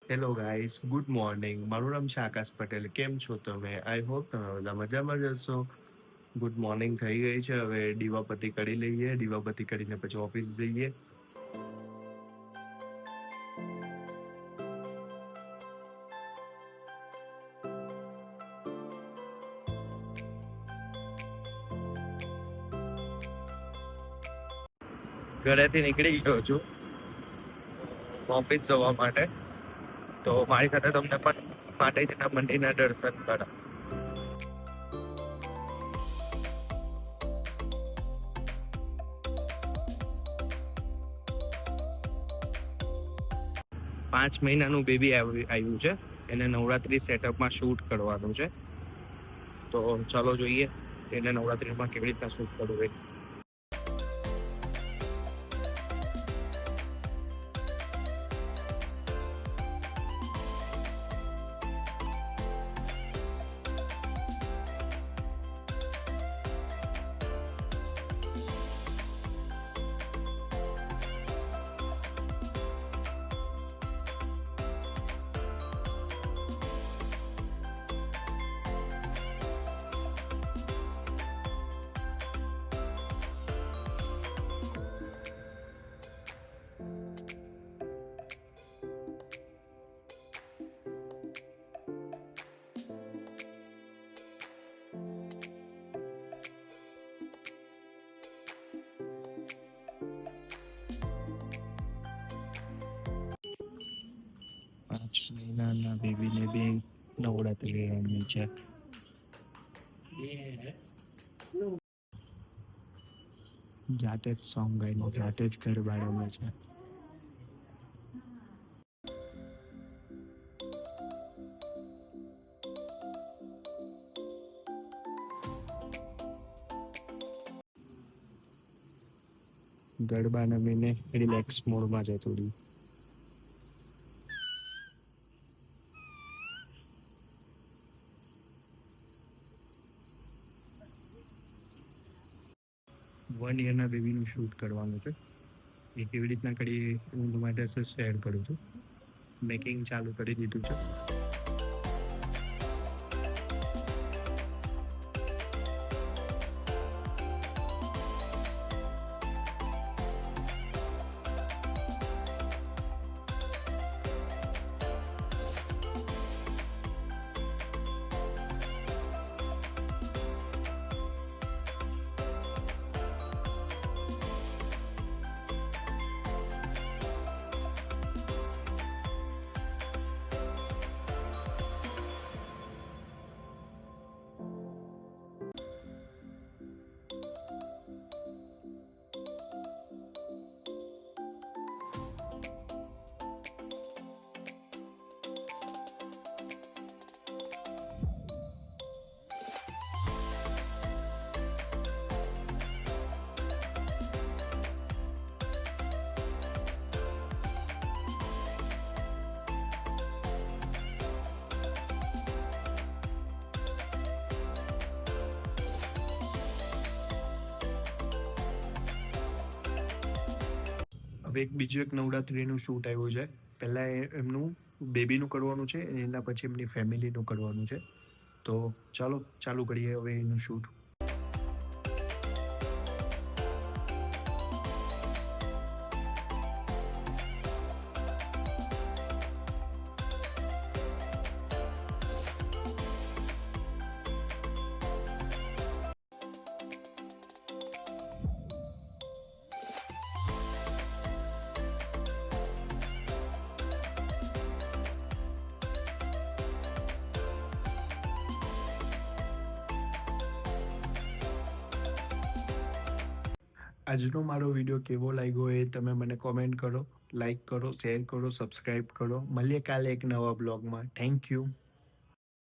Hello guys, good morning. મારું નામ છે આકાશ પટેલ. કેમ છો તમે? આઈ હોપ તમે બધા મજામાં જ હશો. ગુડ મોર્નિંગ થઈ ગઈ છે. હવે દીવાબત્તી કરી લઈએ. દીવાબત્તી કરીને પછી ઓફિસ જઈએ. ઘરેથી નીકળી ગયો છું ઓફિસ જવા માટે. તો મારી સાથે તમને પણ માતાજીના મંદિરના દર્શન કરા. 5 મહિનાનું બેબી આવ્યું છે. એને નવરાત્રી સેટઅપમાં શૂટ કરવાનું છે. તો ચાલો જોઈએ એને નવરાત્રીમાં કેવી રીતના શૂટ કરવું. 5 મહિનાના બેબીને બી નવરાત્રી રમવી છે. જાતે જ સોંગ ગાઈને જાતે જ ગરબા રમે છે. ગરબા રમીને રિલેક્સ મોડમાં જતું રહ્યું. વન યરના બેબીનું શૂટ કરવાનું છે. એ કેવી રીતના કરી હું તમારી સાથે શેર કરું છું. મેકિંગ ચાલુ કરી દીધું છે. હવે બીજું એક નવરાત્રીનું શૂટ આવ્યું છે. પહેલાં એમનું બેબીનું કરવાનું છે, એના પછી એમની ફેમિલીનું કરવાનું છે. તો ચાલો ચાલુ કરીએ હવે એનું શૂટ. આજનો મારો વિડીયો કેવો લાગ્યો એ તમે મને કોમેન્ટ કરો, લાઈક કરો, શેર કરો, સબસ્ક્રાઈબ કરો. મળીએ કાલે એક નવા બ્લોગમાં. Thank you.